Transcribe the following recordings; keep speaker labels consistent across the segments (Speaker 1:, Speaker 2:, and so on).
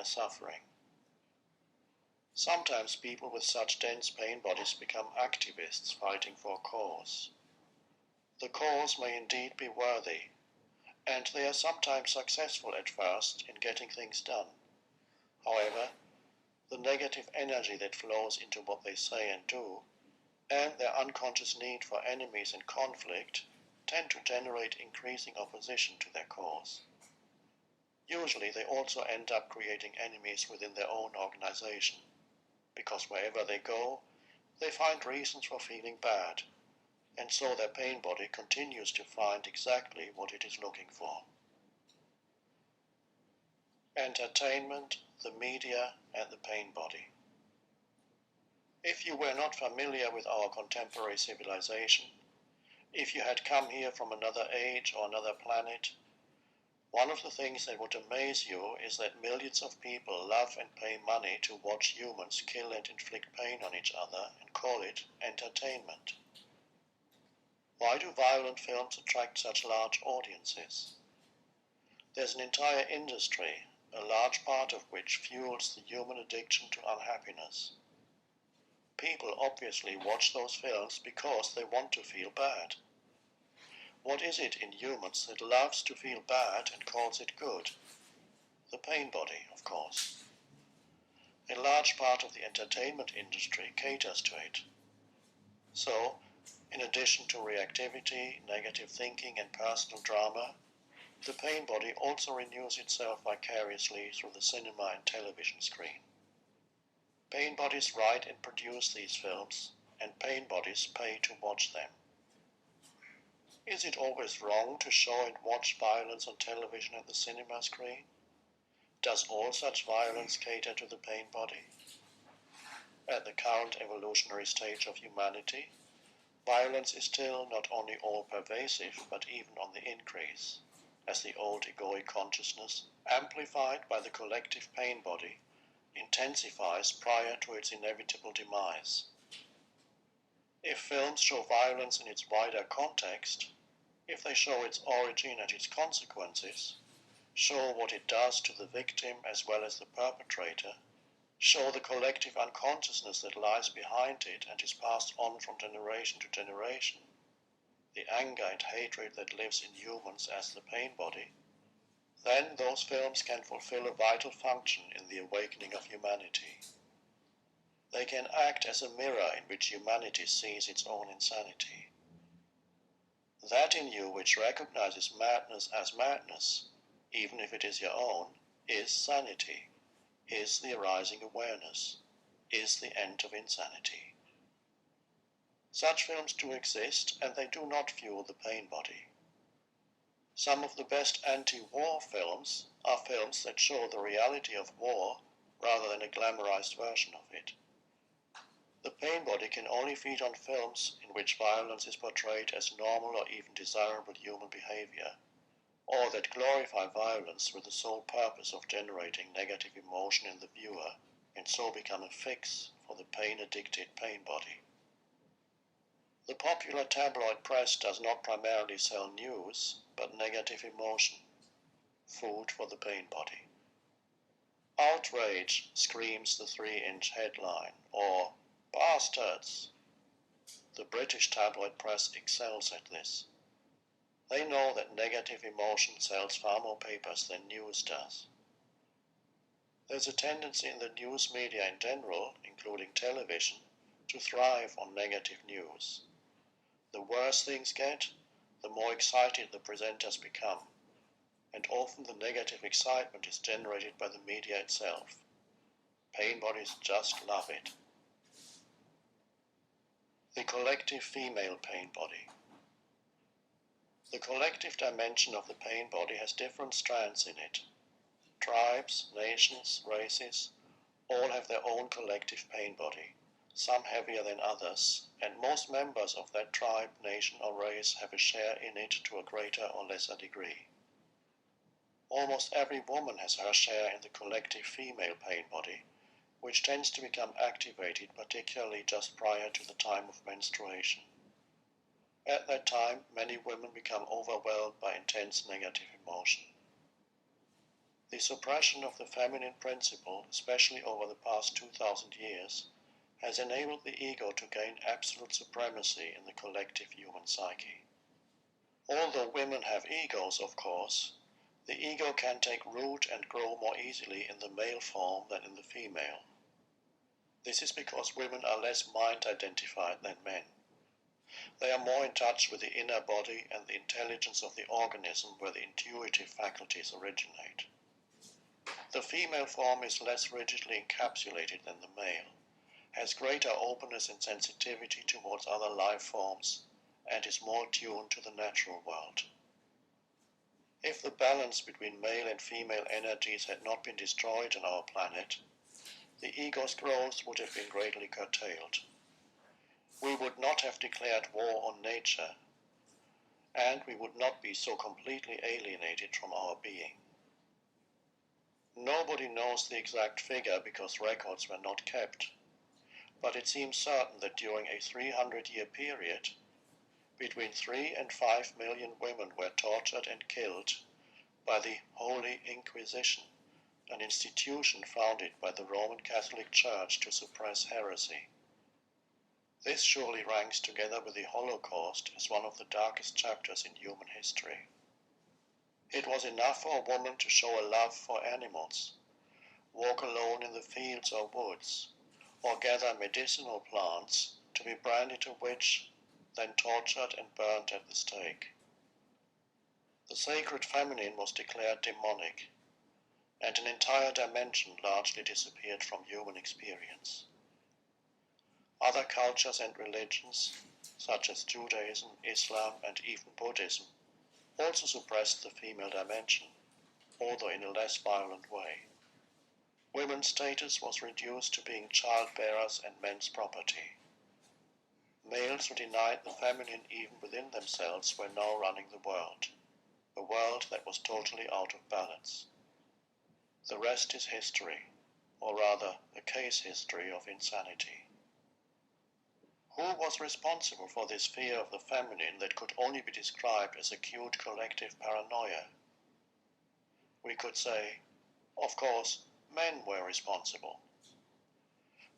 Speaker 1: their suffering. Sometimes people with such dense pain bodies become activists fighting for a cause. The cause may indeed be worthy, and they are sometimes successful at first in getting things done. However, the negative energy that flows into what they say and do, and their unconscious need for enemies and conflict, tend to generate increasing opposition to their cause. Usually they also end up creating enemies within their own organization, because wherever they go, they find reasons for feeling bad, and so their pain body continues to find exactly what it is looking for. Entertainment, the media, and the pain body. If you were not familiar with our contemporary civilization, if you had come here from another age or another planet, one of the things that would amaze you is that millions of people love and pay money to watch humans kill and inflict pain on each other and call it entertainment. Why do violent films attract such large audiences? There's an entire industry, a large part of which fuels the human addiction to unhappiness. People obviously watch those films because they want to feel bad. What is it in humans that loves to feel bad and calls it good? The pain body, of course. A large part of the entertainment industry caters to it. So, in addition to reactivity, negative thinking, and personal drama, the pain body also renews itself vicariously through the cinema and television screen. Pain bodies write and produce these films, and pain bodies pay to watch them. Is it always wrong to show and watch violence on television and the cinema screen? Does all such violence cater to the pain body? At the current evolutionary stage of humanity, violence is still not only all-pervasive, but even on the increase, as the old egoic consciousness, amplified by the collective pain body, intensifies prior to its inevitable demise. If films show violence in its wider context, if they show its origin and its consequences, show what it does to the victim as well as the perpetrator, show the collective unconsciousness that lies behind it and is passed on from generation to generation, the anger and hatred that lives in humans as the pain body, then those films can fulfill a vital function in the awakening of humanity. They can act as a mirror in which humanity sees its own insanity. That in you which recognizes madness as madness, even if it is your own, is sanity, is the arising awareness, is the end of insanity. Such films do exist, and they do not fuel the pain body. Some of the best anti-war films are films that show the reality of war rather than a glamorized version of it. The pain body can only feed on films in which violence is portrayed as normal or even desirable human behavior, or that glorify violence with the sole purpose of generating negative emotion in the viewer, and so become a fix for the pain-addicted pain body. The popular tabloid press does not primarily sell news, but negative emotion, food for the pain body. Outrage screams the 3-inch headline, or bastards. The British tabloid press excels at this. They know that negative emotion sells far more papers than news does. There's a tendency in the news media in general, including television, to thrive on negative news. The worse things get, the more excited the presenters become, and often the negative excitement is generated by the media itself. Pain bodies just love it. The collective female pain body. The collective dimension of the pain body has different strands in it. Tribes, nations, races, all have their own collective pain body, some heavier than others, and most members of that tribe, nation, or race have a share in it to a greater or lesser degree. Almost every woman has her share in the collective female pain body, which tends to become activated particularly just prior to the time of menstruation. At that time, many women become overwhelmed by intense negative emotion. The suppression of the feminine principle, especially over the past 2000 years, has enabled the ego to gain absolute supremacy in the collective human psyche. Although women have egos, of course, the ego can take root and grow more easily in the male form than in the female. This is because women are less mind-identified than men. They are more in touch with the inner body and the intelligence of the organism where the intuitive faculties originate. The female form is less rigidly encapsulated than the male, has greater openness and sensitivity towards other life forms, and is more tuned to the natural world. If the balance between male and female energies had not been destroyed on our planet, the ego's growth would have been greatly curtailed. We would not have declared war on nature, and we would not be so completely alienated from our being. Nobody knows the exact figure because records were not kept, but it seems certain that during a 300-year period, between 3 and 5 million women were tortured and killed by the Holy Inquisition, an institution founded by the Roman Catholic Church to suppress heresy. This surely ranks together with the Holocaust as one of the darkest chapters in human history. It was enough for a woman to show a love for animals, walk alone in the fields or woods, or gather medicinal plants to be branded a witch, then tortured and burnt at the stake. The sacred feminine was declared demonic, and an entire dimension largely disappeared from human experience. Other cultures and religions, such as Judaism, Islam, and even Buddhism, also suppressed the female dimension, although in a less violent way. Women's status was reduced to being childbearers and men's property. Males who denied the feminine even within themselves were now running the world, a world that was totally out of balance. The rest is history, or rather a case history of insanity. Who was responsible for this fear of the feminine that could only be described as acute collective paranoia? We could say, of course, men were responsible.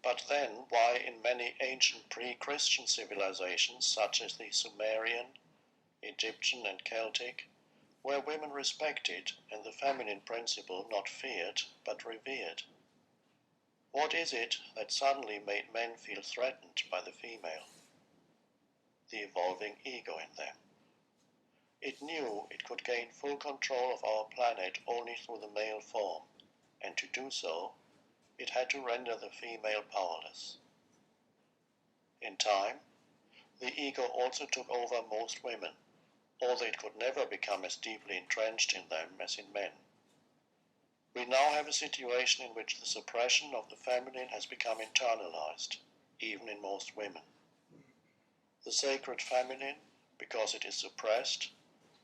Speaker 1: But then, why in many ancient pre-Christian civilizations such as the Sumerian, Egyptian and Celtic, were women respected and the feminine principle not feared but revered? What is it that suddenly made men feel threatened by the female? The evolving ego in them. It knew it could gain full control of our planet only through the male form, and to do so, it had to render the female powerless. In time, the ego also took over most women, although it could never become as deeply entrenched in them as in men. We now have a situation in which the suppression of the feminine has become internalized, even in most women. The sacred feminine, because it is suppressed,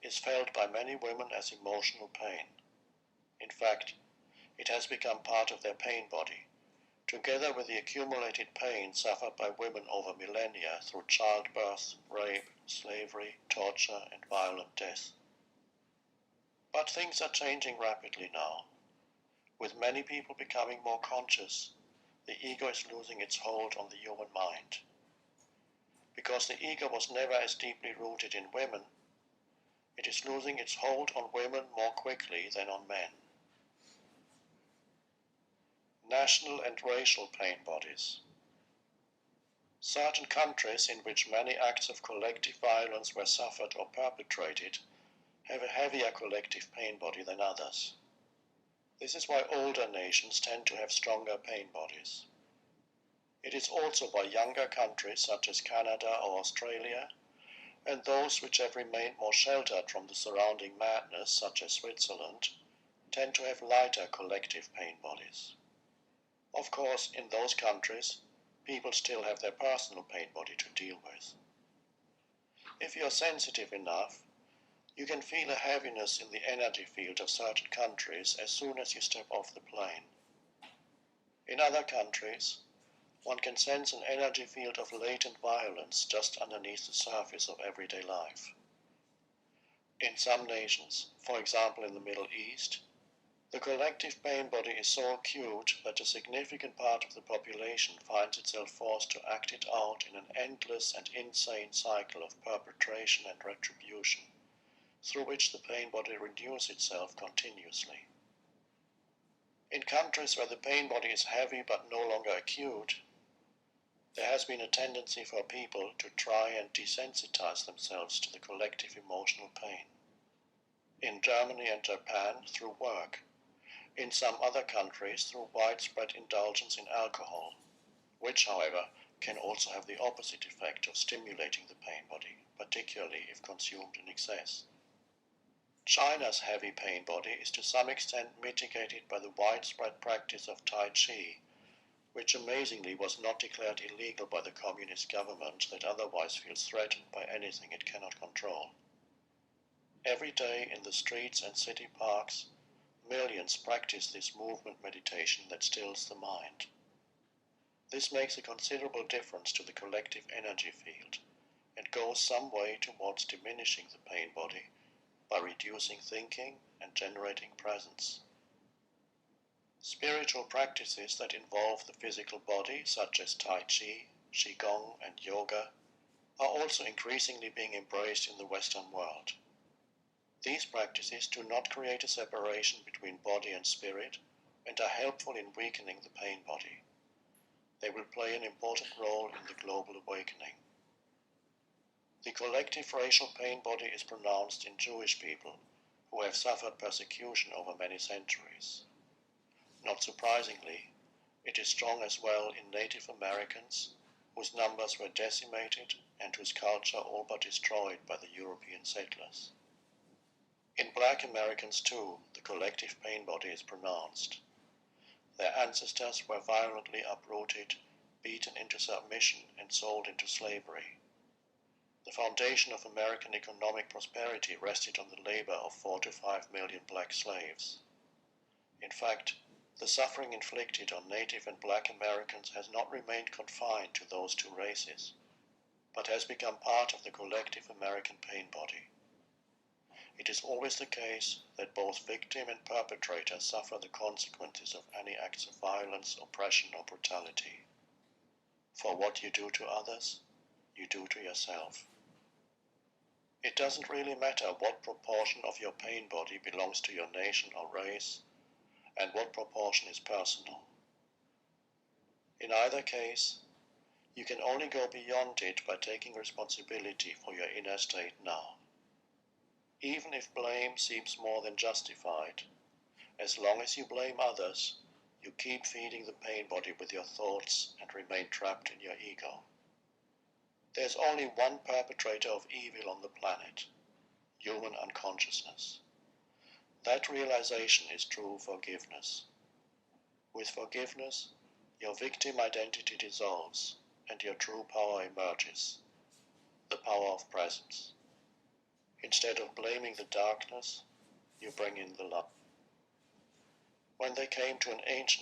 Speaker 1: is felt by many women as emotional pain. In fact, it has become part of their pain body, together with the accumulated pain suffered by women over millennia through childbirth, rape, slavery, torture, and violent death. But things are changing rapidly now. With many people becoming more conscious, the ego is losing its hold on the human mind. Because the ego was never as deeply rooted in women, it is losing its hold on women more quickly than on men. National and racial pain bodies. Certain countries in which many acts of collective violence were suffered or perpetrated have a heavier collective pain body than others. This is why older nations tend to have stronger pain bodies. It is also why younger countries such as Canada or Australia, and those which have remained more sheltered from the surrounding madness such as Switzerland, tend to have lighter collective pain bodies. Of course, in those countries, people still have their personal pain body to deal with. If you are sensitive enough, you can feel a heaviness in the energy field of certain countries as soon as you step off the plane. In other countries, one can sense an energy field of latent violence just underneath the surface of everyday life. In some nations, for example in the Middle East, The collective pain body is so acute that a significant part of the population finds itself forced to act it out in an endless and insane cycle of perpetration and retribution, through which the pain body renews itself continuously. In countries where the pain body is heavy but no longer acute, there has been a tendency for people to try and desensitize themselves to the collective emotional pain. In Germany and Japan, through work. In some other countries, through widespread indulgence in alcohol, which, however, can also have the opposite effect of stimulating the pain body, particularly if consumed in excess. China's heavy pain body is to some extent mitigated by the widespread practice of Tai Chi, which amazingly was not declared illegal by the communist government that otherwise feels threatened by anything it cannot control. Every day in the streets and city parks, millions practice this movement meditation that stills the mind. This makes a considerable difference to the collective energy field and goes some way towards diminishing the pain body by reducing thinking and generating presence. Spiritual practices that involve the physical body, such as Tai Chi, Qigong, and Yoga, are also increasingly being embraced in the Western world. These practices do not create a separation between body and spirit and are helpful in weakening the pain body. They will play an important role in the global awakening. The collective racial pain body is pronounced in Jewish people who have suffered persecution over many centuries. Not surprisingly, it is strong as well in Native Americans, whose numbers were decimated and whose culture all but destroyed by the European settlers. In Black Americans too, the collective pain body is pronounced. Their ancestors were violently uprooted, beaten into submission, and sold into slavery. The foundation of American economic prosperity rested on the labor of 4 to 5 million black slaves. In fact, the suffering inflicted on Native and Black Americans has not remained confined to those two races, but has become part of the collective American pain body. It is always the case that both victim and perpetrator suffer the consequences of any acts of violence, oppression, or brutality. For what you do to others, you do to yourself. It doesn't really matter what proportion of your pain body belongs to your nation or race, and what proportion is personal. In either case, you can only go beyond it by taking responsibility for your inner state now. Even if blame seems more than justified, as long as you blame others, you keep feeding the pain body with your thoughts and remain trapped in your ego. There's only one perpetrator of evil on the planet, human unconsciousness. That realization is true forgiveness. With forgiveness, your victim identity dissolves and your true power emerges, the power of presence. Instead of blaming the darkness, you bring in the light. When they came to an ancient